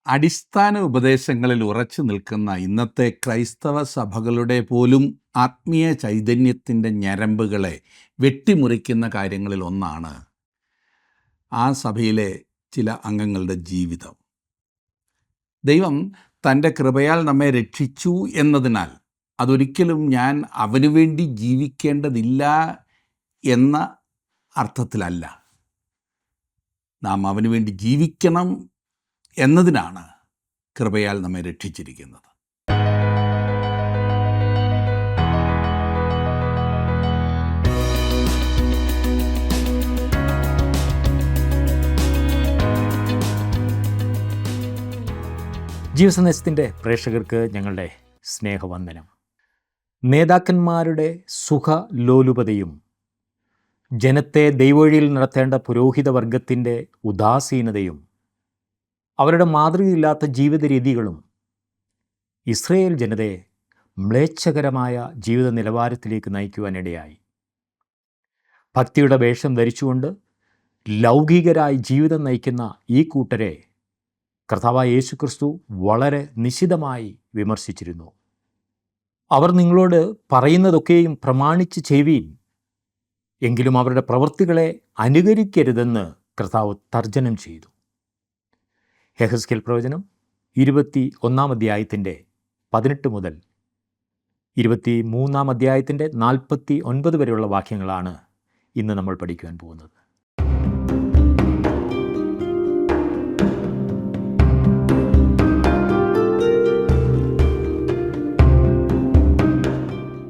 അടിസ്ഥാന ഉപദേശങ്ങളിൽ ഉറച്ചു നിൽക്കുന്ന ഇന്നത്തെ ക്രൈസ്തവ സഭകളുടെ പോലും ആത്മീയ ചൈതന്യത്തിൻ്റെ ഞരമ്പുകളെ വെട്ടിമുറിക്കുന്ന കാര്യങ്ങളിൽ ഒന്നാണ് ആ സഭയിലെ ചില അംഗങ്ങളുടെ ജീവിതം. ദൈവം തൻ്റെ കൃപയാൽ നമ്മെ രക്ഷിച്ചു എന്നതിനാൽ അതൊരിക്കലും ഞാൻ അവനു വേണ്ടി ജീവിക്കേണ്ടതില്ല എന്ന അർത്ഥത്തിലല്ല. നാം അവനു വേണ്ടി ജീവിക്കണം എന്നതിനാണ് കൃപയാൽ നമ്മെ രക്ഷിച്ചിരിക്കുന്നത്. ജീവസന്ദേശത്തിൻ്റെ പ്രേക്ഷകർക്ക് ഞങ്ങളുടെ സ്നേഹവന്ദനം. നേതാക്കന്മാരുടെ സുഖലോലുപതയും ജനത്തെ ദൈവവഴിയിൽ നടത്തേണ്ട പുരോഹിതവർഗത്തിൻ്റെ ഉദാസീനതയും അവരുടെ മാതൃകയില്ലാത്ത ജീവിത രീതികളും ഇസ്രയേൽ ജനതയെ മ്ലേച്ഛകരമായ ജീവിത നിലവാരത്തിലേക്ക് നയിക്കുവാനിടയായി. ഭക്തിയുടെ വേഷം ധരിച്ചുകൊണ്ട് ലൗകികരായി ജീവിതം നയിക്കുന്ന ഈ കൂട്ടരെ കർത്താവായ യേശുക്രിസ്തു വളരെ നിശിതമായി വിമർശിച്ചിരുന്നു. അവർ നിങ്ങളോട് പറയുന്നതൊക്കെയും പ്രമാണിച്ച് ചെയ്യുവീൻ, എങ്കിലും അവരുടെ പ്രവൃത്തികളെ അനുകരിക്കരുതെന്ന് കർത്താവ് തർജ്ജനം ചെയ്തു. യെഹെസ്കേൽ പ്രവചനം 21 അധ്യായത്തിൻ്റെ 18 മുതൽ 23 അധ്യായത്തിൻ്റെ 49 വരെയുള്ള വാക്യങ്ങളാണ് ഇന്ന് നമ്മൾ പഠിക്കുവാൻ പോകുന്നത്.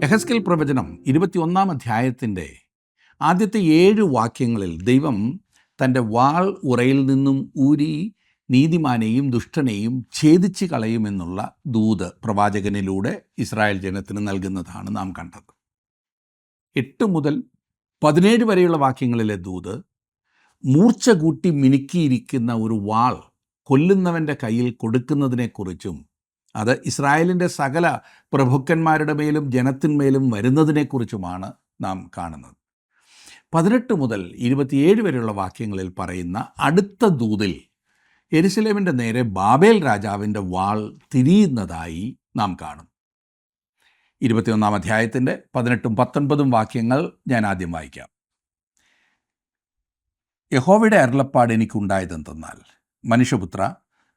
യെഹെസ്കേൽ പ്രവചനം 21 അധ്യായത്തിൻ്റെ ആദ്യത്തെ 7 വാക്യങ്ങളിൽ ദൈവം തൻ്റെ വാൾ ഉറയിൽ നിന്നും ഊരി നീതിമാനെയും ദുഷ്ടനെയും ഛേദിച്ച് കളയുമെന്നുള്ള ദൂത് പ്രവാചകനിലൂടെ ഇസ്രായേൽ ജനത്തിന് നൽകുന്നതാണ് നാം കണ്ടത്. 8 മുതൽ 17 വരെയുള്ള വാക്യങ്ങളിലെ ദൂത് മൂർച്ച കൂട്ടി മിനുക്കിയിരിക്കുന്ന ഒരു വാൾ കൊല്ലുന്നവൻ്റെ കയ്യിൽ കൊടുക്കുന്നതിനെക്കുറിച്ചും അത് ഇസ്രായേലിൻ്റെ സകല പ്രഭുക്കന്മാരുടെ മേലും ജനത്തിന്മേലും വരുന്നതിനെക്കുറിച്ചുമാണ് നാം കാണുന്നത്. 18 മുതൽ 27 വരെയുള്ള വാക്യങ്ങളിൽ പറയുന്ന അടുത്ത ദൂതിൽ യെരുശലേമിൻ്റെ നേരെ ബാബേൽ രാജാവിൻ്റെ വാൾ തിരിയുന്നതായി നാം കാണും. 21 അധ്യായത്തിൻ്റെ 18ഉം 19ഉം വാക്യങ്ങൾ ഞാൻ ആദ്യം വായിക്കാം. യഹോവയുടെ അരുളപ്പാട് എനിക്കുണ്ടായതെന്തെന്നാൽ, മനുഷ്യപുത്ര,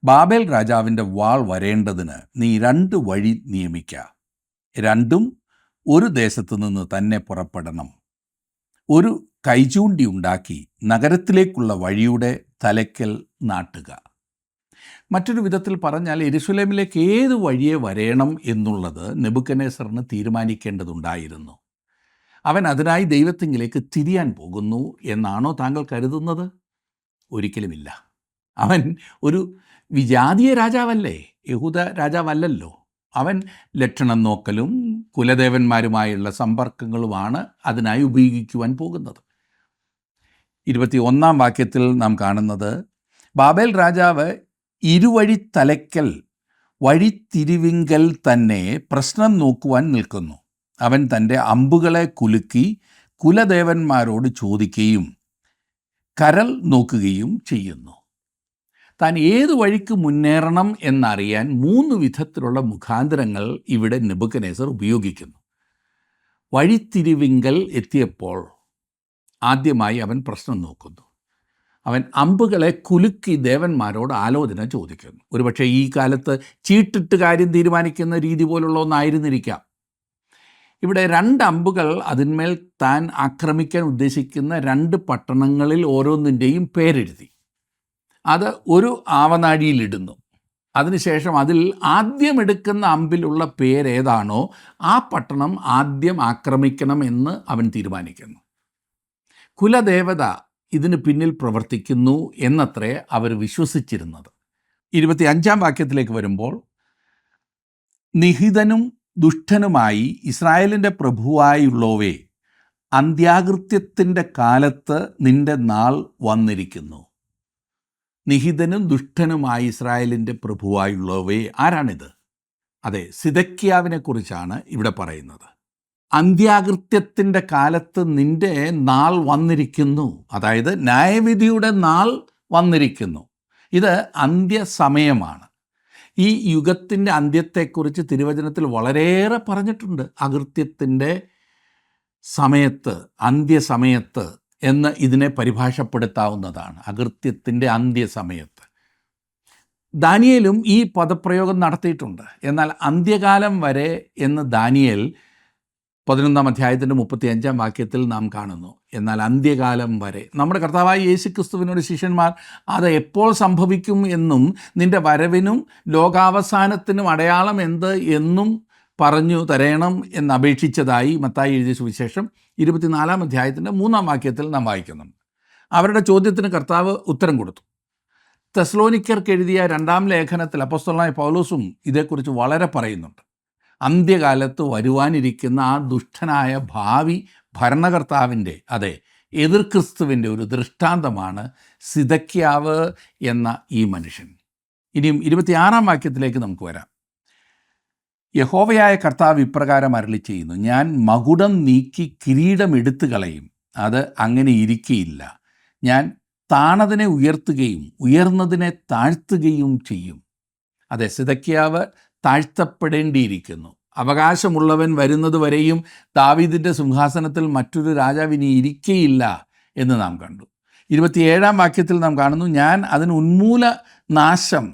ബാബേൽ രാജാവിൻ്റെ വാൾ വരേണ്ടതിന് നീ 2 വഴി നിയമിക്ക. രണ്ടും ഒരു ദേശത്തു നിന്ന് തന്നെ പുറപ്പെടണം. ഒരു കൈചൂണ്ടി ഉണ്ടാക്കി നഗരത്തിലേക്കുള്ള വഴിയുടെ തലയ്ക്കൽ നാട്ടുക. മറ്റൊരു വിധത്തിൽ പറഞ്ഞാൽ, യെരുശലേമിലേക്ക് ഏത് വഴിയെ വരേണം എന്നുള്ളത് നെബൂഖദ്നേസറിന് തീരുമാനിക്കേണ്ടതുണ്ടായിരുന്നു. അവൻ അതിനായി ദൈവത്തിങ്കിലേക്ക് തിരിയാൻ പോകുന്നു എന്നാണോ താങ്കൾ കരുതുന്നത്? ഒരിക്കലുമില്ല. അവൻ ഒരു വിജാതീയ രാജാവല്ലേ, യഹൂദ രാജാവല്ലല്ലോ. അവൻ ലക്ഷണം നോക്കലും കുലദേവന്മാരുമായുള്ള സമ്പർക്കങ്ങളുമാണ് അതിനായി ഉപയോഗിക്കുവാൻ പോകുന്നത്. 21 വാക്യത്തിൽ നാം കാണുന്നത്, ബാബേൽ രാജാവ് ഇരുവഴി തലയ്ക്കൽ വഴിത്തിരിവിങ്കൽ തന്നെ പ്രശ്നം നോക്കുവാൻ നിൽക്കുന്നു. അവൻ തൻ്റെ അമ്പുകളെ കുലുക്കി കുലദേവന്മാരോട് ചോദിക്കുകയും കരൾ നോക്കുകയും ചെയ്യുന്നു. താൻ ഏതു വഴിക്ക് മുന്നേറണം എന്നറിയാൻ 3 വിധത്തിലുള്ള മുഖാന്തരങ്ങൾ ഇവിടെ നെബൂഖദ്നേസർ ഉപയോഗിക്കുന്നു. വഴിത്തിരിവിങ്കൽ എത്തിയപ്പോൾ ആദ്യമായി അവൻ പ്രശ്നം നോക്കുന്നു. അവൻ അമ്പുകളെ കുലുക്കി ദേവന്മാരോട് ആലോചന ചോദിക്കുന്നു. ഒരുപക്ഷെ ഈ കാലത്ത് ചീട്ടിട്ട് കാര്യം തീരുമാനിക്കുന്ന രീതി പോലുള്ള ഒന്നായിരുന്നിരിക്കാം. ഇവിടെ 2 അമ്പുകൾ അതിന്മേൽ താൻ ആക്രമിക്കാൻ ഉദ്ദേശിക്കുന്ന 2 പട്ടണങ്ങളിൽ ഓരോന്നിൻ്റെയും പേരെഴുതി അത് ഒരു ആവനാഴിയിലിടുന്നു. അതിനുശേഷം അതിൽ ആദ്യം എടുക്കുന്ന അമ്പിലുള്ള പേരേതാണോ ആ പട്ടണം ആദ്യം ആക്രമിക്കണം എന്ന് അവൻ തീരുമാനിക്കുന്നു. കുലദേവത ഇതിന് പിന്നിൽ പ്രവർത്തിക്കുന്നു എന്നത്രേ അവർ വിശ്വസിച്ചിരുന്നത്. 25 വാക്യത്തിലേക്ക് വരുമ്പോൾ, നിഹിതനും ദുഷ്ടനുമായി ഇസ്രായേലിൻ്റെ പ്രഭുവായുള്ളവേ, അന്ത്യാകൃത്യത്തിൻ്റെ കാലത്ത് നിന്റെ നാൾ വന്നിരിക്കുന്നു. നിഹിതനും ദുഷ്ടനുമായി ഇസ്രായേലിൻ്റെ പ്രഭുവായുള്ളവേ, ആരാണിത്? അതെ, സിദെക്കീയാവിനെ കുറിച്ചാണ് ഇവിടെ പറയുന്നത്. അന്ത്യാകൃത്യത്തിൻ്റെ കാലത്ത് നിന്റെ നാൾ വന്നിരിക്കുന്നു, അതായത് ന്യായവിധിയുടെ നാൾ വന്നിരിക്കുന്നു. ഇത് അന്ത്യസമയമാണ്. ഈ യുഗത്തിൻ്റെ അന്ത്യത്തെക്കുറിച്ച് തിരുവചനത്തിൽ വളരെയേറെ പറഞ്ഞിട്ടുണ്ട്. അകൃത്യത്തിൻ്റെ സമയത്ത്, അന്ത്യസമയത്ത് എന്ന് ഇതിനെ പരിഭാഷപ്പെടുത്താവുന്നതാണ്. അകൃത്യത്തിൻ്റെ അന്ത്യസമയത്ത് ദാനിയേലും ഈ പദപ്രയോഗം നടത്തിയിട്ടുണ്ട്. എന്നാൽ അന്ത്യകാലം വരെ എന്ന് ദാനിയേൽ 11-ാം അധ്യായത്തിൻ്റെ 35-ാം വാക്യത്തിൽ നാം കാണുന്നു. എന്നാൽ അന്ത്യകാലം വരെ നമ്മുടെ കർത്താവായ യേശുക്രിസ്തുവിനോട് ശിഷ്യന്മാർ അത് എപ്പോൾ സംഭവിക്കും എന്നും നിൻ്റെ വരവിനും ലോകാവസാനത്തിനും അടയാളം എന്ത് എന്നും പറഞ്ഞു തരണം എന്നപേക്ഷിച്ചതായി മത്തായി എഴുതിയ സുവിശേഷം 24-ാം അധ്യായത്തിൻ്റെ 3-ാം വാക്യത്തിൽ നാം വായിക്കുന്നുണ്ട്. അവരുടെ ചോദ്യത്തിന് കർത്താവ് ഉത്തരം കൊടുത്തു. തെസ്സലോനിക്കർക്ക് എഴുതിയ 2-ാം ലേഖനത്തിൽ അപ്പോസ്തലനായ പൗലോസും ഇതേക്കുറിച്ച് വളരെ പറയുന്നുണ്ട്. അന്ത്യകാലത്ത് വരുവാനിരിക്കുന്ന ആ ദുഷ്ടനായ ഭാവി ഭരണകർത്താവിൻ്റെ, അതെ, എതിർ ക്രിസ്തുവിൻ്റെ ഒരു ദൃഷ്ടാന്തമാണ് സിദക്കിയാവ് എന്ന ഈ മനുഷ്യൻ. ഇനിയും 26-ാം വാക്യത്തിലേക്ക് നമുക്ക് വരാം. യഹോവയായ കർത്താവ് ഇപ്രകാരം അരുളി ചെയ്യുന്നു, ഞാൻ മകുടം നീക്കി കിരീടം എടുത്തു കളയും, അത് അങ്ങനെ ഇരിക്കയില്ല. ഞാൻ താണതിനെ ഉയർത്തുകയും ഉയർന്നതിനെ താഴ്ത്തുകയും ചെയ്യും. അതെ, സിദക്കിയാവ് താഴ്ത്തപ്പെടേണ്ടിയിരിക്കുന്നു. അവകാശമുള്ളവൻ വരുന്നത് വരെയും ദാവീദിൻ്റെ സിംഹാസനത്തിൽ മറ്റൊരു രാജാവിനി ഇരിക്കയില്ല എന്ന് നാം കണ്ടു. 27-ാം വാക്യത്തിൽ നാം കാണുന്നു, ഞാൻ അതിന് ഉന്മൂലനാശം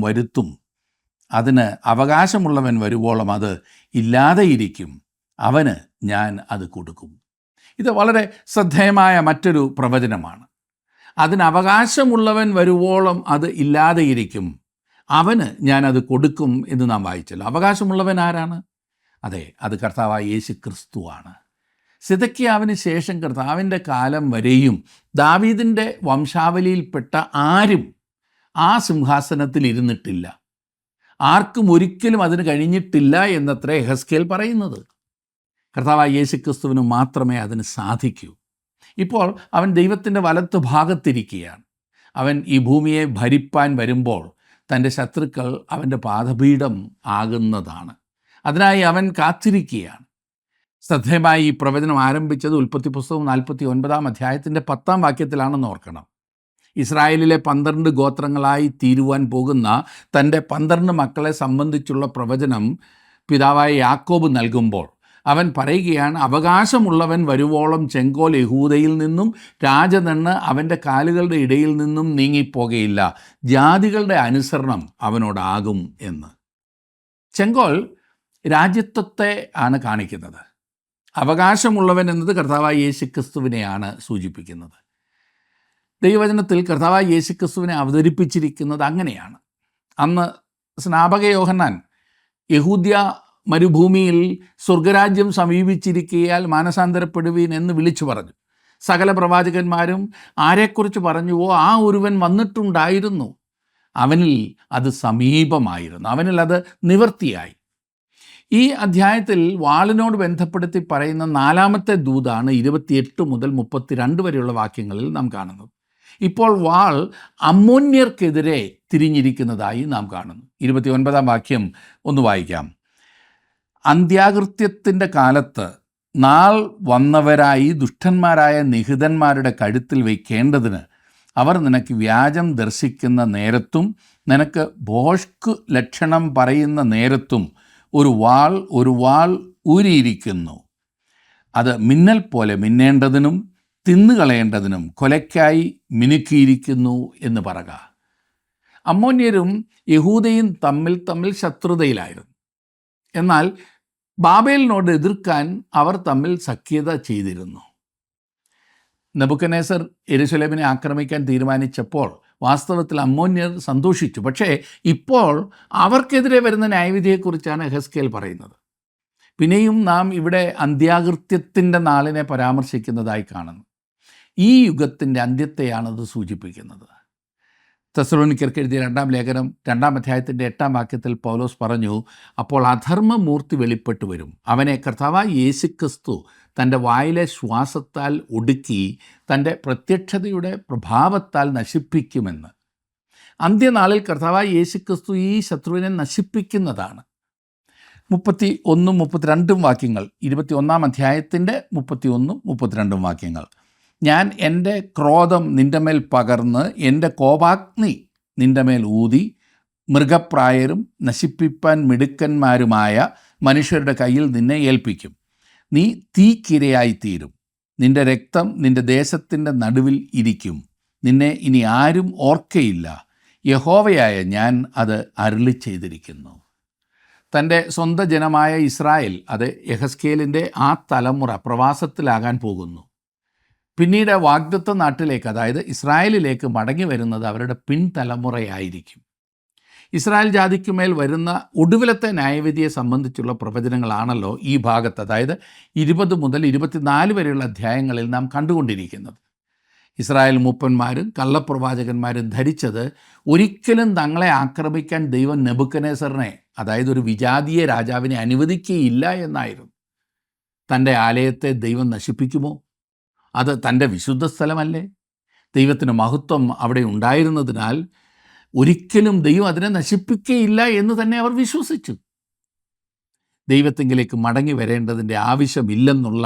വരുത്തും. അതിന് അവകാശമുള്ളവൻ വരുവോളം അത് ഇല്ലാതെയിരിക്കും. അവന് ഞാൻ അത് കൊടുക്കും. ഇത് വളരെ ശ്രദ്ധേയമായ മറ്റൊരു പ്രവചനമാണ്. അതിന് അവകാശമുള്ളവൻ വരുവോളം അത് ഇല്ലാതെയിരിക്കും, അവന് ഞാനത് കൊടുക്കും എന്ന് നാം വായിച്ചല്ലോ. അവകാശമുള്ളവൻ ആരാണ്? അതെ, അത് കർത്താവായ യേശു ക്രിസ്തുവാണ്. സിദക്കിയാവിന് ശേഷം കർത്താവിൻ്റെ കാലം വരെയും ദാവീദിൻ്റെ വംശാവലിയിൽപ്പെട്ട ആരും ആ സിംഹാസനത്തിൽ ഇരുന്നിട്ടില്ല. ആർക്കും ഒരിക്കലും അതിന് കഴിഞ്ഞിട്ടില്ല എന്നത്രേ യെഹെസ്കേൽ പറയുന്നത്. കർത്താവായ യേശു ക്രിസ്തുവിന് മാത്രമേ അതിന് സാധിക്കൂ. ഇപ്പോൾ അവൻ ദൈവത്തിൻ്റെ വലത്ത് ഭാഗത്തിരിക്കുകയാണ്. അവൻ ഈ ഭൂമിയെ ഭരിപ്പാൻ വരുമ്പോൾ തൻ്റെ ശത്രുക്കൾ അവൻ്റെ പാദപീഠം ആകുന്നതാണ്. അതിനായി അവൻ കാത്തിരിക്കുകയാണ്. ശ്രദ്ധേയമായി ഈ പ്രവചനം ആരംഭിച്ചത് ഉൽപ്പത്തി പുസ്തകം 49-ാം അധ്യായത്തിൻ്റെ 10-ാം വാക്യത്തിലാണെന്ന് ഓർക്കണം. ഇസ്രായേലിലെ 12 ഗോത്രങ്ങളായി തീരുവാൻ പോകുന്ന തൻ്റെ 12 മക്കളെ സംബന്ധിച്ചുള്ള പ്രവചനം പിതാവായ യാക്കോബ് നൽകുമ്പോൾ അവൻ പറയുകയാണ്, അവകാശമുള്ളവൻ വരുവോളം ചെങ്കോൽ യഹൂദയിൽ നിന്നും രാജദണ്ണ് അവൻ്റെ കാലുകളുടെ ഇടയിൽ നിന്നും നീങ്ങിപ്പോകയില്ല, ജാതികളുടെ അനുസരണം അവനോടാകും എന്ന്. ചെങ്കോൽ രാജ്യത്വത്തെ ആണ് കാണിക്കുന്നത്. അവകാശമുള്ളവൻ എന്നത് കർത്താവായ യേശുക്രിസ്തുവിനെയാണ് സൂചിപ്പിക്കുന്നത്. ദൈവവചനത്തിൽ കർത്താവായ യേശുക്രിസ്തുവിനെ അവതരിപ്പിച്ചിരിക്കുന്നത് അങ്ങനെയാണ്. അന്ന് സ്നാപക യോഹന്നാൻ യഹൂദ്യ മരുഭൂമിയിൽ സ്വർഗരാജ്യം സമീപിച്ചിരിക്കയാൽ മാനസാന്തരപ്പെടുവീൻ എന്ന് വിളിച്ചു പറഞ്ഞു. സകല പ്രവാചകന്മാരും ആരെക്കുറിച്ച് പറഞ്ഞുവോ ആ ഒരുവൻ വന്നിട്ടുണ്ടായിരുന്നു. അവനിൽ അത് സമീപമായിരുന്നു, അവനിൽ അത് നിവർത്തിയായി. ഈ അധ്യായത്തിൽ വാളിനോട് ബന്ധപ്പെടുത്തി പറയുന്ന 4-ാമത്തെ ദൂതാണ് 28 മുതൽ 32 വരെയുള്ള വാക്യങ്ങളിൽ നാം കാണുന്നത്. ഇപ്പോൾ വാൾ അമ്മോന്യർക്കെതിരെ തിരിഞ്ഞിരിക്കുന്നതായി നാം കാണുന്നു. 29-ാം വാക്യം ഒന്ന് വായിക്കാം. അന്ത്യാകൃത്യത്തിൻ്റെ കാലത്ത് നാൾ വന്നവരായി ദുഷ്ടന്മാരായ നിഹിതന്മാരുടെ കഴുത്തിൽ വയ്ക്കേണ്ടതിന് അവർ നിനക്ക് വ്യാജം ദർശിക്കുന്ന നേരത്തും നിനക്ക് ഭോഷ്ക് ലക്ഷണം പറയുന്ന നേരത്തും ഒരു വാൾ ഊരിയിരിക്കുന്നു. അത് മിന്നൽ പോലെ മിന്നേണ്ടതിനും തിന്നുകളയേണ്ടതിനും കൊലയ്ക്കായി മിനുക്കിയിരിക്കുന്നു എന്ന് പറക. അമ്മോന്യരും യഹൂദയും തമ്മിൽ ശത്രുതയിലായിരുന്നു. എന്നാൽ ബാബേലിനോട് എതിർക്കാൻ അവർ തമ്മിൽ സഖ്യത ചെയ്തിരുന്നു. നെബൂഖദ്നേസർ യെരൂശലേമിനെ ആക്രമിക്കാൻ തീരുമാനിച്ചപ്പോൾ വാസ്തവത്തിൽ അമ്മോന്യർ സന്തോഷിച്ചു. പക്ഷേ ഇപ്പോൾ അവർക്കെതിരെ വരുന്ന ന്യായവിധിയെക്കുറിച്ചാണ് യെഹെസ്കേൽ പറയുന്നത്. പിന്നെയും നാം ഇവിടെ അന്ത്യാകൃത്യത്തിൻ്റെ നാളിനെ പരാമർശിക്കുന്നതായി കാണുന്നു. ഈ യുഗത്തിൻ്റെ അന്ത്യത്തെയാണത് സൂചിപ്പിക്കുന്നത്. തെസ്സലോനിക്കർക്ക് എഴുതിയ 2-ാം ലേഖനം 2-ാം അധ്യായത്തിൻ്റെ 8-ാം വാക്യത്തിൽ പൗലോസ് പറഞ്ഞു, അപ്പോൾ അധർമ്മമൂർത്തി വെളിപ്പെട്ടു വരും, അവനെ കർത്താവായ യേശുക്രിസ്തു തൻ്റെ വായിലെ ശ്വാസത്താൽ ഒടുക്കി തൻ്റെ പ്രത്യക്ഷതയുടെ പ്രഭാവത്താൽ നശിപ്പിക്കുമെന്ന്. അന്ത്യനാളിൽ കർത്താവായ യേശുക്രിസ്തു ഈ ശത്രുവിനെ നശിപ്പിക്കുന്നതാണ്. 31-ഉം 32-ഉം വാക്യങ്ങൾ, 21-ാം അധ്യായത്തിൻ്റെ 31-ഉം 32-ഉം വാക്യങ്ങൾ. ഞാൻ എൻ്റെ ക്രോധം നിൻ്റെ മേൽ പകർന്ന് എൻ്റെ കോപാഗ്നി നിന്റെ മേൽ ഊതി മൃഗപ്രായരും നശിപ്പിപ്പാൻ മിടുക്കന്മാരുമായ മനുഷ്യരുടെ കയ്യിൽ നിന്നെ ഏൽപ്പിക്കും. നീ തീക്കിരയായിത്തീരും. നിന്റെ രക്തം നിന്റെ ദേശത്തിൻ്റെ നടുവിൽ ഇരിക്കും. നിന്നെ ഇനി ആരും ഓർക്കയില്ല. യഹോവയായ ഞാൻ അത് അരുളി ചെയ്തിരിക്കുന്നു. തൻ്റെ സ്വന്തം ജനമായ ഇസ്രായേൽ, അത് യെഹെസ്കേലിൻ്റെ ആ തലമുറ പ്രവാസത്തിലാകാൻ പോകുന്നു. പിന്നീട് വാഗ്ദത്ത നാട്ടിലേക്ക്, അതായത് ഇസ്രായേലിലേക്ക് മടങ്ങി വരുന്നത് അവരുടെ പിൻതലമുറയായിരിക്കും. ഇസ്രായേൽ ജാതിക്കുമേൽ വരുന്ന ഒടുവിലത്തെ ന്യായവിധിയെ സംബന്ധിച്ചുള്ള പ്രവചനങ്ങളാണല്ലോ ഈ ഭാഗത്ത്, അതായത് 20 മുതൽ 24 വരെയുള്ള അധ്യായങ്ങളിൽ നാം കണ്ടുകൊണ്ടിരിക്കുന്നത്. ഇസ്രായേൽ മൂപ്പന്മാരും കള്ളപ്രവാചകന്മാരും ധരിച്ചത് ഒരിക്കലും തങ്ങളെ ആക്രമിക്കാൻ ദൈവം നെബൂഖദ്നേസറിനെ, അതായത് ഒരു വിജാതീയ രാജാവിനെ അനുവദിക്കുകയില്ല എന്നായിരുന്നു. തൻ്റെ ആലയത്തെ ദൈവം നശിപ്പിക്കുമോ? അത് തൻ്റെ വിശുദ്ധ സ്ഥലമല്ലേ? ദൈവത്തിൻ്റെ മഹത്വം അവിടെ ഉണ്ടായിരുന്നതിനാൽ ഒരിക്കലും ദൈവം അതിനെ നശിപ്പിക്കുകയില്ല എന്ന് തന്നെ അവർ വിശ്വസിച്ചു. ദൈവത്തിങ്കിലേക്ക് മടങ്ങി വരേണ്ടതിൻ്റെ ആവശ്യമില്ലെന്നുള്ള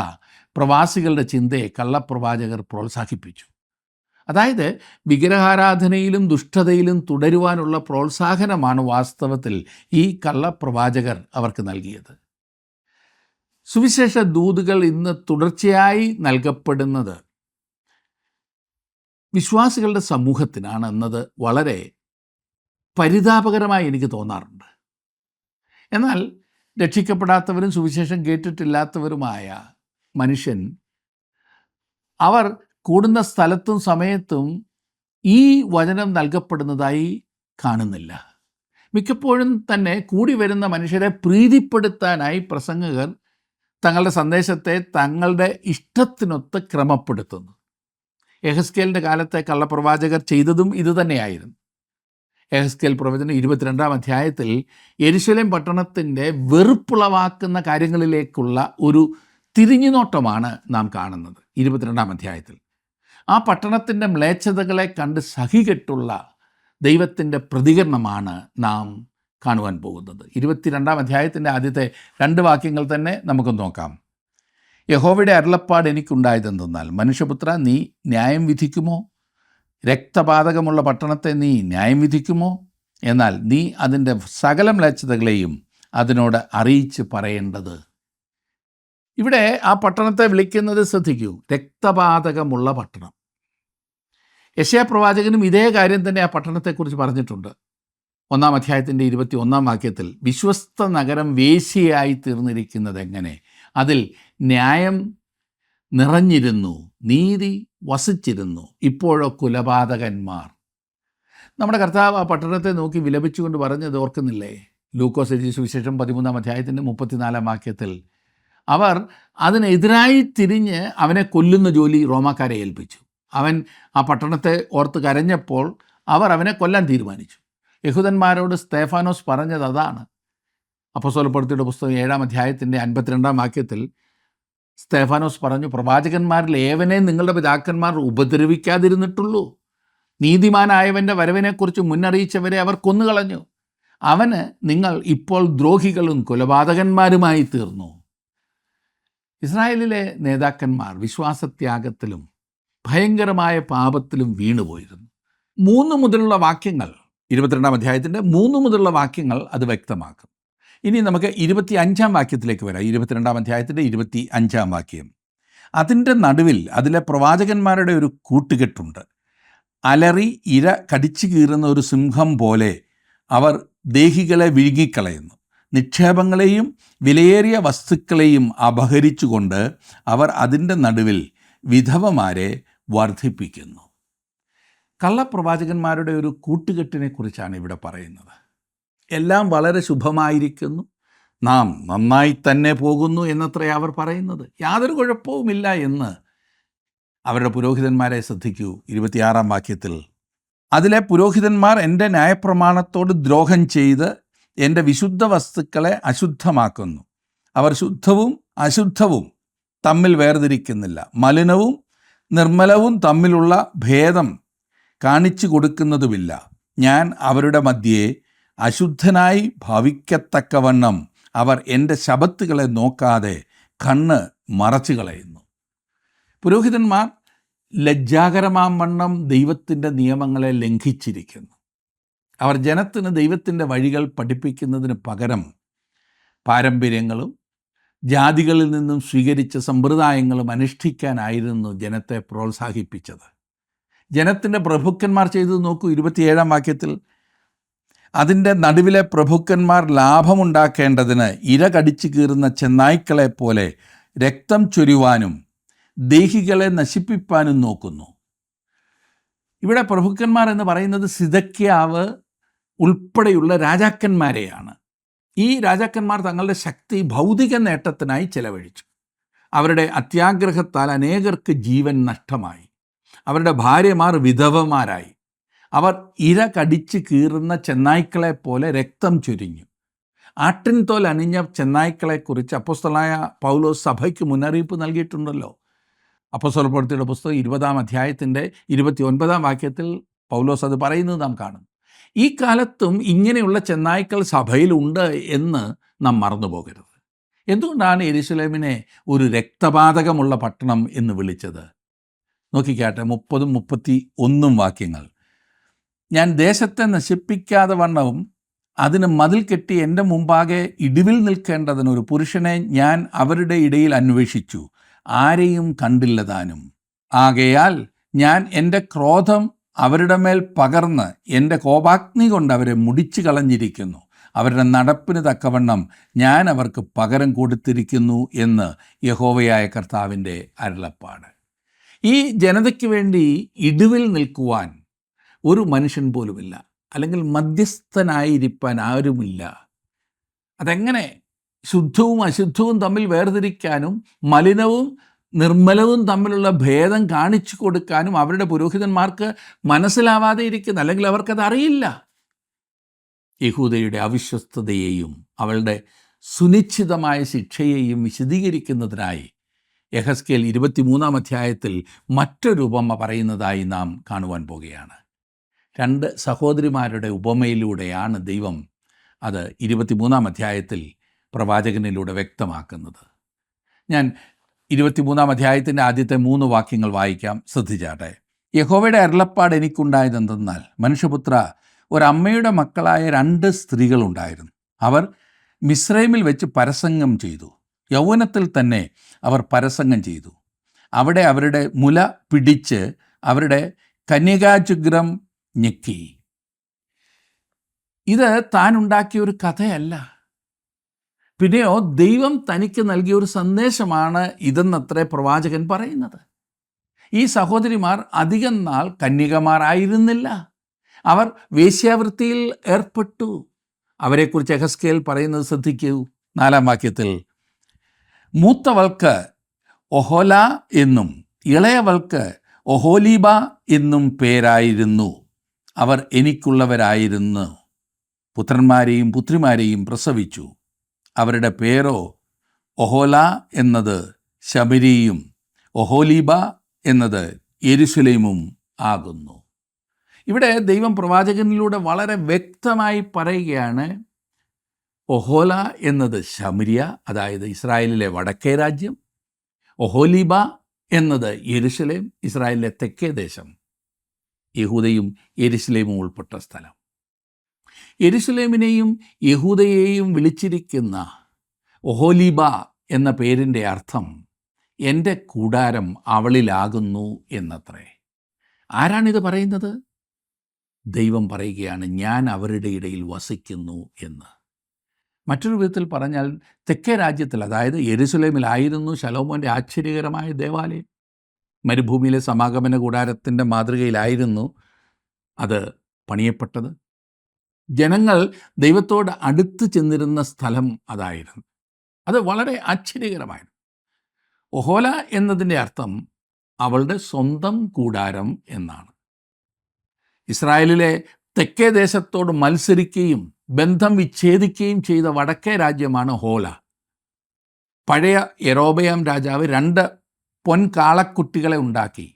പ്രവാസികളുടെ ചിന്തയെ കള്ളപ്രവാചകർ പ്രോത്സാഹിപ്പിച്ചു. അതായത് വിഗ്രഹാരാധനയിലും ദുഷ്ടതയിലും തുടരുവാനുള്ള പ്രോത്സാഹനമാണ് വാസ്തവത്തിൽ ഈ കള്ളപ്രവാചകർ അവർക്ക് നൽകിയത്. സുവിശേഷ ദൂതുകൾ ഇന്ന് തുടർച്ചയായി നൽകപ്പെടുന്നത് വിശ്വാസികളുടെ സമൂഹത്തിനാണ് എന്നത് വളരെ പരിതാപകരമായി എനിക്ക് തോന്നാറുണ്ട്. എന്നാൽ രക്ഷിക്കപ്പെടാത്തവരും സുവിശേഷം കേട്ടിട്ടില്ലാത്തവരുമായ മനുഷ്യൻ അവർ കൂടുന്ന സ്ഥലത്തും സമയത്തും ഈ വചനം നൽകപ്പെടുന്നതായി കാണുന്നില്ല. മിക്കപ്പോഴും തന്നെ കൂടി വരുന്ന മനുഷ്യരെ പ്രീതിപ്പെടുത്താനായി പ്രസംഗകർ തങ്ങളുടെ സന്ദേശത്തെ തങ്ങളുടെ ഇഷ്ടത്തിനൊത്ത് ക്രമപ്പെടുത്തുന്നു. യെഹെസ്കേലിൻ്റെ കാലത്തെ കള്ളപ്രവാചകർ ചെയ്തതും ഇതുതന്നെയായിരുന്നു. യെഹെസ്കേൽ പ്രവചനം 22-ാം അധ്യായത്തിൽ യെരുശലേം പട്ടണത്തിൻ്റെ വെറുപ്പുളവാക്കുന്ന കാര്യങ്ങളിലേക്കുള്ള ഒരു തിരിഞ്ഞുനോട്ടമാണ് നാം കാണുന്നത്. 22-ാം അധ്യായത്തിൽ ആ പട്ടണത്തിൻ്റെ മ്ലേച്ഛതകളെ കണ്ട് സഹികെട്ടുള്ള ദൈവത്തിൻ്റെ പ്രതികരണമാണ് നാം കാണുവാൻ പോകുന്നത്. 22-ാം അധ്യായത്തിൻ്റെ ആദ്യത്തെ 2 വാക്യങ്ങൾ തന്നെ നമുക്ക് നോക്കാം. യഹോവയുടെ അരുളപ്പാട് എനിക്കുണ്ടായതെന്തെന്നാൽ, മനുഷ്യപുത്ര, നീ ന്യായം വിധിക്കുമോ? രക്തപാതകമുള്ള പട്ടണത്തെ നീ ന്യായം വിധിക്കുമോ? എന്നാൽ നീ അതിൻ്റെ സകല മ്ലേച്ഛതകളെയും അതിനോട് അറിയിച്ച് പറയേണ്ടത്. ഇവിടെ ആ പട്ടണത്തെ വിളിക്കുന്നത് ശ്രദ്ധിക്കൂ, രക്തപാതകമുള്ള പട്ടണം. യെശയ്യാ പ്രവാചകനും ഇതേ കാര്യം തന്നെ ആ പട്ടണത്തെക്കുറിച്ച് പറഞ്ഞിട്ടുണ്ട്. 1-ാം അധ്യായത്തിൻ്റെ 21-ാം വാക്യത്തിൽ, വിശ്വസ്ത നഗരം വേശ്യയായി തീർന്നിരിക്കുന്നത് എങ്ങനെ? അതിൽ ന്യായം നിറഞ്ഞിരുന്നു, നീതി വസിച്ചിരുന്നു, ഇപ്പോഴോ കുലപാതകന്മാർ. നമ്മുടെ കർത്താവ് ആ പട്ടണത്തെ നോക്കി വിലപിച്ചുകൊണ്ട് പറഞ്ഞത് ഓർക്കുന്നില്ലേ? ലൂക്കോസ് എഴുതിയ സുവിശേഷം 13-ാം അധ്യായത്തിൻ്റെ 34-ാം വാക്യത്തിൽ അവർ അതിനെതിരായി തിരിഞ്ഞ് അവനെ കൊല്ലുന്ന ജോലി റോമാക്കാരെ ഏൽപ്പിച്ചു. അവൻ ആ പട്ടണത്തെ ഓർത്ത് കരഞ്ഞപ്പോൾ അവർ അവനെ കൊല്ലാൻ തീരുമാനിച്ചു. യഹൂദന്മാരോട് സ്തേഫാനോസ് പറഞ്ഞത് അതാണ്. അപ്പോസ്തലപ്രവൃത്തിയുടെ പുസ്തകം 7-ാം അധ്യായത്തിൻ്റെ 52-ാം വാക്യത്തിൽ സ്തേഫാനോസ് പറഞ്ഞു, പ്രവാചകന്മാരിൽ ഏവനെ നിങ്ങളുടെ പിതാക്കന്മാർ ഉപദ്രവിക്കാതിരുന്നിട്ടുള്ളൂ. നീതിമാനായവൻ്റെ വരവിനെക്കുറിച്ച് മുന്നറിയിച്ചവരെ അവർ കൊന്നുകളഞ്ഞു. അവന് നിങ്ങൾ ഇപ്പോൾ ദ്രോഹികളും കൊലപാതകന്മാരുമായി തീർന്നു. ഇസ്രായേലിലെ നേതാക്കന്മാർ വിശ്വാസത്യാഗത്തിലും ഭയങ്കരമായ പാപത്തിലും വീണുപോയിരുന്നു. 3 മുതലുള്ള വാക്യങ്ങൾ, 22-ാം അധ്യായത്തിൻ്റെ 3 മുതലുള്ള വാക്യങ്ങൾ അത് വ്യക്തമാക്കും. ഇനി നമുക്ക് 25-ാം വാക്യത്തിലേക്ക് വരാം. 22-ാം അധ്യായത്തിൻ്റെ 25-ാം വാക്യം. അതിൻ്റെ നടുവിൽ അതിലെ പ്രവാചകന്മാരുടെ ഒരു കൂട്ടുകെട്ടുണ്ട്. അലറി ഇര കടിച്ചു കീറുന്ന ഒരു സിംഹം പോലെ അവർ ദേഹികളെ വിഴുങ്ങിക്കളയുന്നു. നിക്ഷേപങ്ങളെയും വിലയേറിയ വസ്തുക്കളെയും അപഹരിച്ചുകൊണ്ട് അവർ അതിൻ്റെ നടുവിൽ വിധവമാരെ വർദ്ധിപ്പിക്കുന്നു. കള്ളപ്രവാചകന്മാരുടെ ഒരു കൂട്ടുകെട്ടിനെ കുറിച്ചാണ് ഇവിടെ പറയുന്നത്. എല്ലാം വളരെ ശുഭമായിരിക്കുന്നു, നാം നന്നായി തന്നെ പോകുന്നു എന്നത്രേ അവർ പറയുന്നത്. യാതൊരു കുഴപ്പവുമില്ല എന്ന് അവരുടെ പുരോഹിതന്മാരെ ശ്രദ്ധിക്കൂ. 26-ാം വാക്യത്തിൽ, അതിലെ പുരോഹിതന്മാർ എൻ്റെ ന്യായപ്രമാണത്തോട് ദ്രോഹം ചെയ്ത് എൻ്റെ വിശുദ്ധ വസ്തുക്കളെ അശുദ്ധമാക്കുന്നു. അവർ ശുദ്ധവും അശുദ്ധവും തമ്മിൽ വേർതിരിക്കുന്നില്ല, മലിനവും നിർമ്മലവും തമ്മിലുള്ള ഭേദം കാണിച്ചു കൊടുക്കുന്നതുമില്ല. ഞാൻ അവരുടെ മധ്യേ അശുദ്ധനായി ഭവിക്കത്തക്കവണ്ണം അവർ എൻ്റെ ശബത്തുകളെ നോക്കാതെ കണ്ണ് മറച്ചു കളയുന്നു. പുരോഹിതന്മാർ ലജ്ജാകരമാം വണ്ണം ദൈവത്തിൻ്റെ നിയമങ്ങളെ ലംഘിച്ചിരിക്കുന്നു. അവർ ജനത്തിന് ദൈവത്തിൻ്റെ വഴികൾ പഠിപ്പിക്കുന്നതിന് പകരം പാരമ്പര്യങ്ങളും ജാതികളിൽ നിന്നും സ്വീകരിച്ച സമ്പ്രദായങ്ങളും അനുഷ്ഠിക്കാനായിരുന്നു ജനത്തെ പ്രോത്സാഹിപ്പിച്ചത്. ജനത്തിൻ്റെ പ്രഭുക്കന്മാർ ചെയ്തത് നോക്കൂ. 27-ാം വാക്യത്തിൽ, അതിൻ്റെ നടുവിലെ പ്രഭുക്കന്മാർ ലാഭമുണ്ടാക്കേണ്ടതിന് ഇര കടിച്ചു കീറുന്ന ചെന്നായ്ക്കളെ പോലെ രക്തം ചൊരിയുവാനും ദേഹികളെ നശിപ്പിപ്പാനും നോക്കുന്നു. ഇവിടെ പ്രഭുക്കന്മാർ എന്ന് പറയുന്നത് സിദക്കിയാവ് ഉൾപ്പെടെയുള്ള രാജാക്കന്മാരെയാണ്. ഈ രാജാക്കന്മാർ തങ്ങളുടെ ശക്തി ഭൗതിക നേട്ടത്തിനായി ചെലവഴിച്ചു. അവരുടെ അത്യാഗ്രഹത്താൽ അനേകർക്ക് ജീവൻ നഷ്ടമായി. അവരുടെ ഭാര്യമാർ വിധവമാരായി. അവർ ഇര കടിച്ച് കീറുന്ന ചെന്നായ്ക്കളെ പോലെ രക്തം ചൊരിഞ്ഞു. ആട്ടിൻതോൽ അണിഞ്ഞ ചെന്നായ്ക്കളെക്കുറിച്ച് അപ്പോസ്തലനായ പൗലോസ് സഭയ്ക്ക് മുന്നറിയിപ്പ് നൽകിയിട്ടുണ്ടല്ലോ. അപ്പോസ്തലപ്രവൃത്തിയുടെ പുസ്തകം 20-ാം അധ്യായത്തിൻ്റെ 29-ാം വാക്യത്തിൽ പൗലോസ് അത് പറയുന്നത് നാം കാണും. ഈ കാലത്തും ഇങ്ങനെയുള്ള ചെന്നായ്ക്കൾ സഭയിലുണ്ട് എന്ന് നാം മറന്നു പോകരുത്. എന്തുകൊണ്ടാണ് യെരൂശലേമിനെ ഒരു രക്തപാതകമുള്ള പട്ടണം എന്ന് വിളിച്ചത്? നോക്കിക്കാട്ടെ 30-31 വാക്യങ്ങൾ. ഞാൻ ദേശത്തെ നശിപ്പിക്കാതെ വണ്ണവും അതിന് മതിൽ കെട്ടി എൻ്റെ മുമ്പാകെ ഇടിവിൽ നിൽക്കേണ്ടതിന് ഒരു പുരുഷനെ ഞാൻ അവരുടെ ഇടയിൽ അന്വേഷിച്ചു, ആരെയും കണ്ടില്ലതാനും. ആകയാൽ ഞാൻ എൻ്റെ ക്രോധം അവരുടെ മേൽ പകർന്ന് എൻ്റെ കോപാഗ്നി കൊണ്ട് അവരെ മുടിച്ചു കളഞ്ഞിരിക്കുന്നു. അവരുടെ നടപ്പിന് തക്കവണ്ണം ഞാൻ അവർക്ക് പകരം കൊടുത്തിരിക്കുന്നു എന്ന് യഹോവയായ കർത്താവിൻ്റെ അരുളപ്പാട്. ഈ ജനതയ്ക്ക് വേണ്ടി ഇടിവിൽ നിൽക്കുവാൻ ഒരു മനുഷ്യൻ പോലുമില്ല, അല്ലെങ്കിൽ മധ്യസ്ഥനായിരിക്കാൻ ആരുമില്ല. അതെങ്ങനെ ശുദ്ധവും അശുദ്ധവും തമ്മിൽ വേർതിരിക്കാനും മലിനവും നിർമ്മലവും തമ്മിലുള്ള ഭേദം കാണിച്ചു കൊടുക്കാനും അവരുടെ പുരോഹിതന്മാർക്ക് മനസ്സിലാവാതെ ഇരിക്കുന്നു, അല്ലെങ്കിൽ അവർക്കത് അറിയില്ല. യഹൂദയുടെ അവിശ്വസ്തതയെയും അവളുടെ സുനിശ്ചിതമായ ശിക്ഷയെയും വിശദീകരിക്കുന്നതിനായി യെഹെസ്കേൽ 23-ാം അധ്യായത്തിൽ മറ്റൊരു ഉപമ പറയുന്നതായി നാം കാണുവാൻ പോകുകയാണ്. 2 സഹോദരിമാരുടെ ഉപമയിലൂടെയാണ് ദൈവം അത് 23-ാം അധ്യായത്തിൽ പ്രവാചകനിലൂടെ വ്യക്തമാക്കുന്നത്. ഞാൻ 23-ാം അധ്യായത്തിൻ്റെ ആദ്യത്തെ 3 വാക്യങ്ങൾ വായിക്കാം, ശ്രദ്ധിച്ചാട്ടെ. യഹോവയുടെ അരുളപ്പാട് എനിക്കുണ്ടായതെന്തെന്നാൽ, മനുഷ്യപുത്ര, ഒരമ്മയുടെ മക്കളായ 2 സ്ത്രീകളുണ്ടായിരുന്നു. അവർ മിസ്രൈമിൽ വെച്ച് പരസംഗം ചെയ്തു. യൗവനത്തിൽ തന്നെ അവർ പരസംഗം ചെയ്തു. അവിടെ അവരുടെ മുല പിടിച്ച് അവരുടെ കന്യകാചുഗ്രം ഞെക്കി. ഇത് താൻ ഉണ്ടാക്കിയ ഒരു കഥയല്ല, പിന്നെയോ ദൈവം തനിക്ക് നൽകിയ ഒരു സന്ദേശമാണ് ഇതെന്നത്രേ പ്രവാചകൻ പറയുന്നത്. ഈ സഹോദരിമാർ അധികം നാൾ കന്യകമാരായിരുന്നില്ല. അവർ വേശ്യാവൃത്തിയിൽ ഏർപ്പെട്ടു. അവരെക്കുറിച്ച് യെഹെസ്കേൽ പറയുന്നത് ശ്രദ്ധിക്കൂ. 4-ാം വാക്യത്തിൽ, മൂത്തവൾക്ക് ഒഹോല എന്നും ഇളയവൾക്ക് ഒഹോലീബ എന്നും പേരായിരുന്നു. അവർ എനിക്കുള്ളവരായിരുന്നു. പുത്രന്മാരെയും പുത്രിമാരെയും പ്രസവിച്ചു. അവരുടെ പേരോ ഒഹോല എന്നത് ശമരിയും ഒഹോലീബ എന്നത് യെരൂശലേമും ആകുന്നു. ഇവിടെ ദൈവം പ്രവാചകനിലൂടെ വളരെ വ്യക്തമായി പറയുകയാണ്, ഒഹോല എന്നത് ശമരിയ, അതായത് ഇസ്രായേലിലെ വടക്കേ രാജ്യം. ഒഹോലീബ എന്നത് യെരൂശലേം, ഇസ്രായേലിലെ തെക്കേ ദേശം. യഹൂദയും യെരൂശലേമും ഉൾപ്പെട്ട സ്ഥലം. യെരൂശലേമിനെയും യഹൂദയെയും വിളിച്ചിരിക്കുന്ന ഒഹോലീബ എന്ന പേരിൻ്റെ അർത്ഥം എൻ്റെ കൂടാരം അവളിലാകുന്നു എന്നത്രേ. ആരാണിത് പറയുന്നത്? ദൈവം പറയുകയാണ്, ഞാൻ അവരുടെ ഇടയിൽ വസിക്കുന്നു എന്ന്. മറ്റൊരു വിധത്തിൽ പറഞ്ഞാൽ, തെക്കേ രാജ്യത്തിൽ, അതായത് യെരൂശലേമിലായിരുന്നു ശലോമോൻ്റെ ആശ്ചര്യകരമായ ദേവാലയം. മരുഭൂമിയിലെ സമാഗമന കൂടാരത്തിൻ്റെ മാതൃകയിലായിരുന്നു അത് പണിയപ്പെട്ടത്. ജനങ്ങൾ ദൈവത്തോട് അടുത്ത് ചെന്നിരുന്ന സ്ഥലം അതായിരുന്നു. അത് വളരെ ആശ്ചര്യകരമായിരുന്നു. ഒഹോല എന്നതിൻ്റെ അർത്ഥം അവളുടെ സ്വന്തം കൂടാരം എന്നാണ്. ഇസ്രായേലിലെ തെക്കേ ദേശത്തോട് മത്സരിക്കുകയും ബന്ധം വിച്ഛേദിക്കുകയും ചെയ്ത വടക്കേ രാജ്യമാണ് ഹോല. പഴയ യെരോബെയാം രാജാവ് 2 പൊൻകാളക്കുട്ടികളെ ഉണ്ടാക്കി.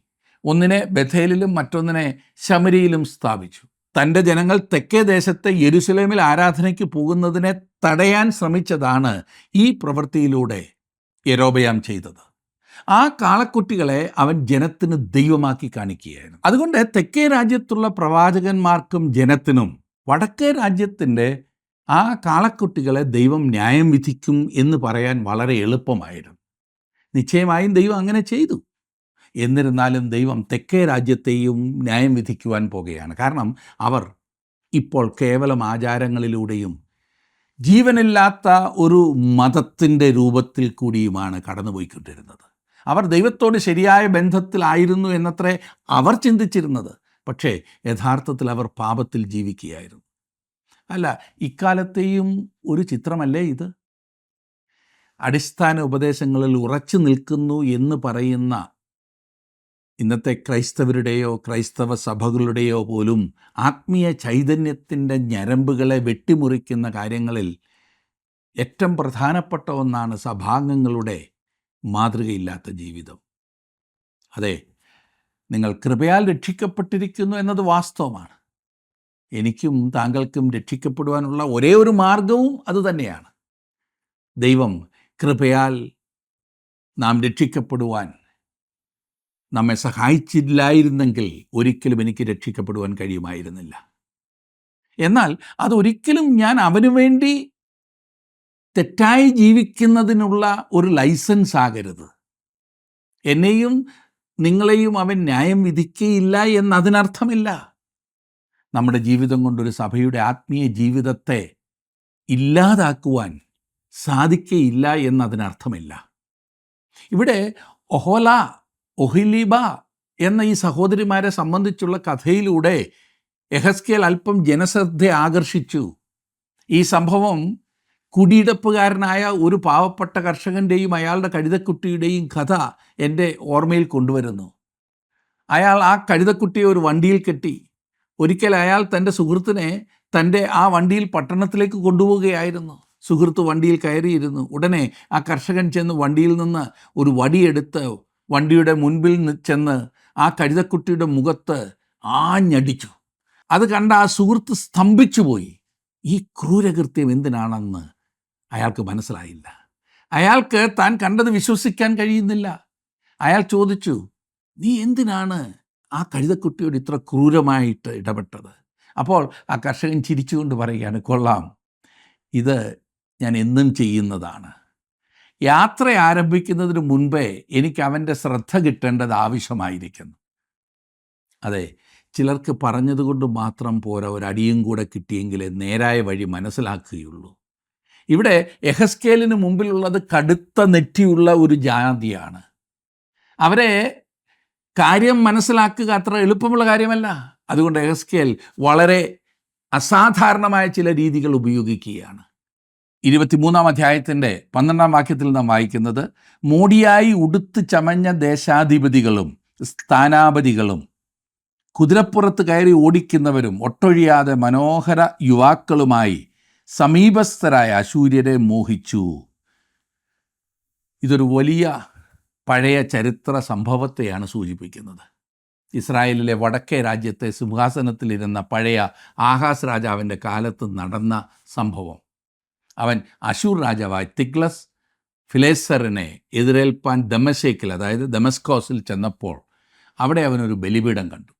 ഒന്നിനെ ബഥേലിലും മറ്റൊന്നിനെ ശമരിയിലും സ്ഥാപിച്ചു. തൻ്റെ ജനങ്ങൾ തെക്കേ ദേശത്തെ യെരൂശലേമിൽ ആരാധനയ്ക്ക് പോകുന്നതിനെ തടയാൻ ശ്രമിച്ചതാണ് ഈ പ്രവൃത്തിയിലൂടെ യെരോബെയാം ചെയ്തത്. ആ കാളക്കുട്ടികളെ അവൻ ജനത്തിന് ദൈവമാക്കി കാണിക്കുകയായിരുന്നു. അതുകൊണ്ട് തെക്കേ രാജ്യത്തുള്ള പ്രവാചകന്മാർക്കും ജനത്തിനും വടക്കേ രാജ്യത്തിൻ്റെ ആ കാളക്കുട്ടികളെ ദൈവം ന്യായം വിധിക്കും എന്ന് പറയാൻ വളരെ എളുപ്പമായിരുന്നു. നിശ്ചയമായും ദൈവം അങ്ങനെ ചെയ്തു. എന്നിരുന്നാലും ദൈവം തെക്കേ രാജ്യത്തെയും ന്യായം വിധിക്കുവാൻ പോകുകയാണ്. കാരണം അവർ ഇപ്പോൾ കേവലം ആചാരങ്ങളിലൂടെയും ജീവനില്ലാത്ത ഒരു മതത്തിൻ്റെ രൂപത്തിൽ കൂടിയുമാണ് കടന്നുപോയിക്കൊണ്ടിരുന്നത്. അവർ ദൈവത്തോട് ശരിയായ ബന്ധത്തിലായിരുന്നു എന്നത്രേ അവർ ചിന്തിച്ചിരുന്നത്. പക്ഷേ യഥാർത്ഥത്തിൽ അവർ പാപത്തിൽ ജീവിക്കുകയായിരുന്നു. അല്ല, ഇക്കാലത്തെയും ഒരു ചിത്രമല്ലേ ഇത്? അടിസ്ഥാന ഉപദേശങ്ങളിൽ ഉറച്ചു നിൽക്കുന്നു എന്ന് പറയുന്ന ഇന്നത്തെ ക്രൈസ്തവരുടെയോ ക്രൈസ്തവ സഭകളുടെയോ പോലും ആത്മീയ ചൈതന്യത്തിൻ്റെ ഞരമ്പുകളെ വെട്ടിമുറിക്കുന്ന കാര്യങ്ങളിൽ ഏറ്റവും പ്രധാനപ്പെട്ട ഒന്നാണ് സഭാംഗങ്ങളുടെ മാതൃകയില്ലാത്ത ജീവിതം. അതെ, നിങ്ങൾ കൃപയാൽ രക്ഷിക്കപ്പെട്ടിരിക്കുന്നു എന്നത് വാസ്തവമാണ്. എനിക്കും താങ്കൾക്കും രക്ഷിക്കപ്പെടുവാനുള്ള ഒരേ ഒരു മാർഗവും അതുതന്നെയാണ്. ദൈവം കൃപയാൽ നാം രക്ഷിക്കപ്പെടുവാൻ നമ്മെ സഹായിച്ചില്ലായിരുന്നെങ്കിൽ ഒരിക്കലും എനിക്ക് രക്ഷിക്കപ്പെടുവാൻ കഴിയുമായിരുന്നില്ല. എന്നാൽ അതൊരിക്കലും ഞാൻ അവനു വേണ്ടി തെറ്റായി ജീവിക്കുന്നതിനുള്ള ഒരു ലൈസൻസ് ആകരുത്. എന്നെയും നിങ്ങളെയും അവൻ ന്യായം വിധിക്കുകയില്ല എന്നതിനർത്ഥമില്ല. നമ്മുടെ ജീവിതം കൊണ്ടൊരു സഭയുടെ ആത്മീയ ജീവിതത്തെ ഇല്ലാതാക്കുവാൻ സാധിക്കയില്ല എന്നതിനർത്ഥമില്ല. ഇവിടെ ഒഹൊലീബ എന്ന ഈ സഹോദരിമാരെ സംബന്ധിച്ചുള്ള കഥയിലൂടെ യെഹെസ്കേൽ അല്പം ജനശ്രദ്ധ ആകർഷിച്ചു. ഈ സംഭവം കുടിയിടപ്പുകാരനായ ഒരു പാവപ്പെട്ട കർഷകൻ്റെയും അയാളുടെ കഴുതക്കുട്ടിയുടെയും കഥ എൻ്റെ ഓർമ്മയിൽ കൊണ്ടുവരുന്നു. അയാൾ ആ കഴുതക്കുട്ടിയെ ഒരു വണ്ടിയിൽ കെട്ടി. ഒരിക്കൽ അയാൾ തൻ്റെ സുഹൃത്തിനെ തൻ്റെ ആ വണ്ടിയിൽ പട്ടണത്തിലേക്ക് കൊണ്ടുപോവുകയായിരുന്നു. സുഹൃത്ത് വണ്ടിയിൽ കയറിയിരുന്നു. ഉടനെ ആ കർഷകൻ ചെന്ന് വണ്ടിയിൽ നിന്ന് ഒരു വടിയെടുത്ത് വണ്ടിയുടെ മുൻപിൽ ചെന്ന് ആ കഴുതക്കുട്ടിയുടെ മുഖത്ത് ആഞ്ഞടിച്ചു. അത് കണ്ട ആ സുഹൃത്ത് സ്തംഭിച്ചു പോയി. ഈ ക്രൂരകൃത്യം എന്തിനാണെന്ന് അയാൾക്ക് മനസ്സിലായില്ല. അയാൾക്ക് താൻ കണ്ടത് വിശ്വസിക്കാൻ കഴിയുന്നില്ല. അയാൾ ചോദിച്ചു, നീ എന്തിനാണ് ആ കഴുതക്കുട്ടിയോട് ഇത്ര ക്രൂരമായിട്ട് ഇടപെട്ടത്? അപ്പോൾ ആ കർഷകൻ ചിരിച്ചുകൊണ്ട് പറയുകയാണ്, കൊള്ളാം, ഇത് ഞാൻ എന്നും ചെയ്യുന്നതാണ്. യാത്ര ആരംഭിക്കുന്നതിന് മുൻപേ എനിക്ക് അവൻ്റെ ശ്രദ്ധ കിട്ടേണ്ടത് ആവശ്യമായിരിക്കുന്നു. അതെ, ചിലർക്ക് പറഞ്ഞതുകൊണ്ട് മാത്രം പോരാ, ഒരടിയും കൂടെ കിട്ടിയെങ്കിലേ നേരായ വഴി മനസ്സിലാക്കുകയുള്ളൂ. ഇവിടെ യെഹെസ്കേലിന് മുമ്പിലുള്ളത് കടുത്ത നെറ്റിയുള്ള ഒരു ജാതിയാണ്. അവരെ കാര്യം മനസ്സിലാക്കുക അത്ര എളുപ്പമുള്ള കാര്യമല്ല. അതുകൊണ്ട് യെഹെസ്കേൽ വളരെ അസാധാരണമായ ചില രീതികൾ ഉപയോഗിക്കുകയാണ്. 23-ാം അധ്യായത്തിൻ്റെ 12-ാം വാക്യത്തിൽ നാം വായിക്കുന്നത്, മോടിയായി ഉടുത്ത് ചമഞ്ഞ ദേശാധിപതികളും സ്ഥാനാപതികളും കുതിരപ്പുറത്ത് കയറി ഓടിക്കുന്നവരും ഒട്ടൊഴിയാതെ മനോഹര യുവാക്കളുമായി സമീപസ്ഥരായ അശൂര്യരെ മോഹിച്ചു. ഇതൊരു വലിയ പഴയ ചരിത്ര സംഭവത്തെയാണ് സൂചിപ്പിക്കുന്നത്. ഇസ്രായേലിലെ വടക്കേ രാജ്യത്തെ സിംഹാസനത്തിലിരുന്ന പഴയ ആഹാസ് രാജാവിൻ്റെ കാലത്ത് നടന്ന സംഭവം. അവൻ അശൂർ രാജാവായ തിഗ്ലസ് ഫിലേസറിനെ എതിരേൽപ്പാൻ ദമശേക്കിൽ, അതായത് ദമസ്കോസിൽ ചെന്നപ്പോൾ അവിടെ അവനൊരു ബലിപീഠം കണ്ടു.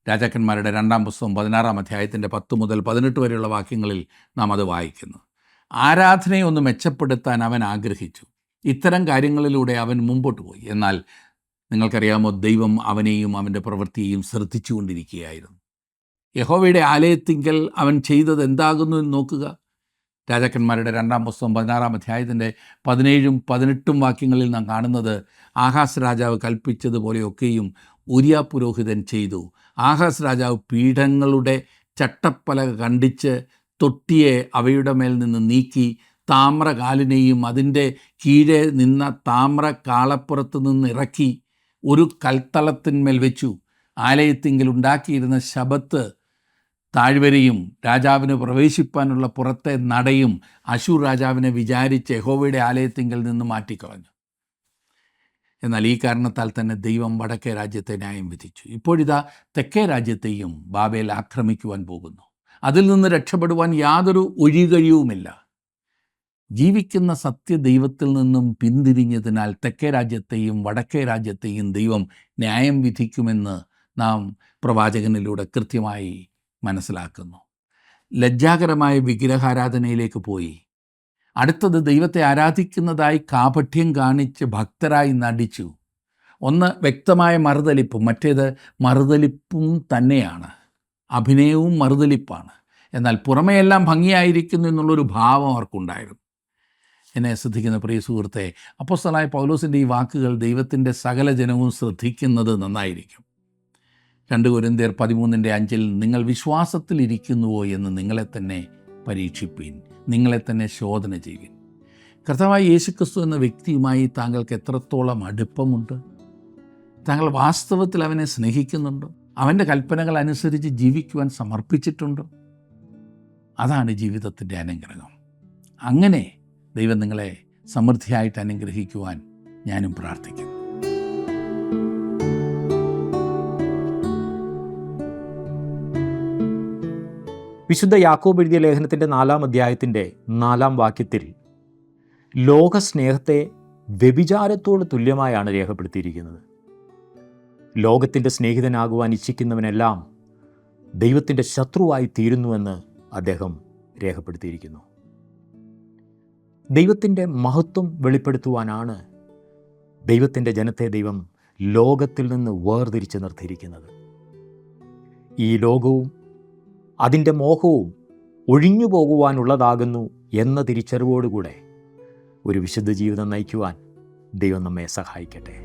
രാജാക്കന്മാരുടെ 2-ാം പുസ്തകം 16-ാം അധ്യായത്തിൻ്റെ 10 മുതൽ 18 വരെയുള്ള വാക്യങ്ങളിൽ നാം അത് വായിക്കുന്നു. ആരാധനയെ ഒന്ന് മെച്ചപ്പെടുത്താൻ അവൻ ആഗ്രഹിച്ചു. ഇത്തരം കാര്യങ്ങളിലൂടെ അവൻ മുമ്പോട്ട് പോയി. എന്നാൽ നിങ്ങൾക്കറിയാമോ, ദൈവം അവനെയും അവൻ്റെ പ്രവൃത്തിയെയും ശ്രദ്ധിച്ചുകൊണ്ടിരിക്കുകയായിരുന്നു. യഹോവയുടെ ആലയത്തിങ്കൽ അവൻ ചെയ്തത് എന്താകുന്നു എന്ന് നോക്കുക. രാജാക്കന്മാരുടെ 2-ാം പുസ്തകം 16-ാം അധ്യായത്തിൻ്റെ 17ഉം 18ഉം വാക്യങ്ങളിൽ നാം കാണുന്നത്, ആഹാസ് രാജാവ് കൽപ്പിച്ചതുപോലെയൊക്കെയും ഊരിയ പുരോഹിതൻ ചെയ്തു. ആഹാസ് രാജാവ് പീഠങ്ങളുടെ ചട്ടപ്പലക കണ്ടിച്ച് തൊട്ടിയെ അവയുടെ മേൽ നിന്ന് നീക്കി താമ്രകാലിനെയും അതിൻ്റെ കീഴെ നിന്ന താമ്ര കാളപ്പുറത്ത് നിന്ന് ഇറക്കി ഒരു കൽത്തളത്തിന്മേൽ വെച്ചു. ആലയത്തിങ്കിൽ ഉണ്ടാക്കിയിരുന്ന ശബത്ത് താഴ്വരയും രാജാവിന് പ്രവേശിപ്പാനുള്ള പുറത്തെ നടയും അശൂർ രാജാവിനെ വിചാരിച്ച് യഹോവയുടെ ആലയത്തിങ്കിൽ നിന്ന് മാറ്റിക്കളഞ്ഞു. എന്നാൽ ഈ കാരണത്താൽ തന്നെ ദൈവം വടക്കേ രാജ്യത്തെ ന്യായം വിധിച്ചു. ഇപ്പോഴിതാ തെക്കേ രാജ്യത്തെയും ബാബേൽ ആക്രമിക്കുവാൻ പോകുന്നു. അതിൽ നിന്ന് രക്ഷപ്പെടുവാൻ യാതൊരു ഒഴികഴിവുമില്ല. ജീവിക്കുന്ന സത്യദൈവത്തിൽ നിന്നും പിന്തിരിഞ്ഞതിനാൽ തെക്കേ രാജ്യത്തെയും വടക്കേ രാജ്യത്തെയും ദൈവം ന്യായം വിധിക്കുമെന്ന് നാം പ്രവാചകനിലൂടെ കൃത്യമായി മനസ്സിലാക്കുന്നു. ലജ്ജാകരമായ വിഗ്രഹാരാധനയിലേക്ക് പോയി. അടുത്തത് ദൈവത്തെ ആരാധിക്കുന്നതായി കാപഠ്യം കാണിച്ച് ഭക്തരായി നടിച്ചു. ഒന്ന് വ്യക്തമായ മറുതലിപ്പും, മറ്റേത് മറുതലിപ്പും തന്നെയാണ്. അഭിനയവും മറുതലിപ്പാണ്. എന്നാൽ പുറമെയെല്ലാം ഭംഗിയായിരിക്കുന്നു എന്നുള്ളൊരു ഭാവം അവർക്കുണ്ടായിരുന്നു. എന്നെ ശ്രദ്ധിക്കുന്ന പ്രിയ സുഹൃത്തെ, അപ്പോസ്തലനായ പൗലോസിൻ്റെ ഈ വാക്കുകൾ ദൈവത്തിൻ്റെ സകല ജനവും ശ്രദ്ധിക്കുന്നത് നന്നായിരിക്കും. 2 കൊരിന്ത്യർ 13:5 നിങ്ങൾ വിശ്വാസത്തിലിരിക്കുന്നുവോ എന്ന് നിങ്ങളെ തന്നെ പരീക്ഷിപ്പീൻ, നിങ്ങളെ തന്നെ ശോധന ചെയ്യുവിൻ. കർത്താവായ യേശുക്രിസ്തു എന്ന വ്യക്തിയുമായി താങ്കൾക്ക് എത്രത്തോളം അടുപ്പമുണ്ട്? താങ്കൾ വാസ്തവത്തിൽ അവനെ സ്നേഹിക്കുന്നുണ്ടോ? അവൻ്റെ കൽപ്പനകൾ അനുസരിച്ച് ജീവിക്കുവാൻ സമർപ്പിച്ചിട്ടുണ്ടോ? അതാണ് ജീവിതത്തിൻ്റെ അനുഗ്രഹം. അങ്ങനെ ദൈവം നിങ്ങളെ സമൃദ്ധിയായിട്ട് അനുഗ്രഹിക്കുവാൻ ഞാനും പ്രാർത്ഥിക്കുന്നു. വിശുദ്ധ യാക്കോബ് എഴുതിയ ലേഖനത്തിൻ്റെ 4-ാം അധ്യായത്തിൻ്റെ 4-ാം വാക്യത്തിൽ ലോകസ്നേഹത്തെ വ്യഭിചാരത്തോട് തുല്യമായാണ് രേഖപ്പെടുത്തിയിരിക്കുന്നത്. ലോകത്തിൻ്റെ സ്നേഹിതനാകുവാൻ ഇച്ഛിക്കുന്നവനെല്ലാം ദൈവത്തിൻ്റെ ശത്രുവായി തീരുന്നുവെന്ന് അദ്ദേഹം രേഖപ്പെടുത്തിയിരിക്കുന്നു. ദൈവത്തിൻ്റെ മഹത്വം വെളിപ്പെടുത്തുവാനാണ് ദൈവത്തിൻ്റെ ജനത്തെ ദൈവം ലോകത്തിൽ നിന്ന് വേർതിരിച്ച് നിർത്തിയിരിക്കുന്നത്. ഈ ലോകവും അതിൻ്റെ മോഹവും ഒഴിഞ്ഞു പോകുവാനുള്ളതാകുന്നു എന്ന തിരിച്ചറിവോടുകൂടെ ഒരു വിശുദ്ധ ജീവിതം നയിക്കുവാൻ ദൈവം നമ്മെ സഹായിക്കട്ടെ.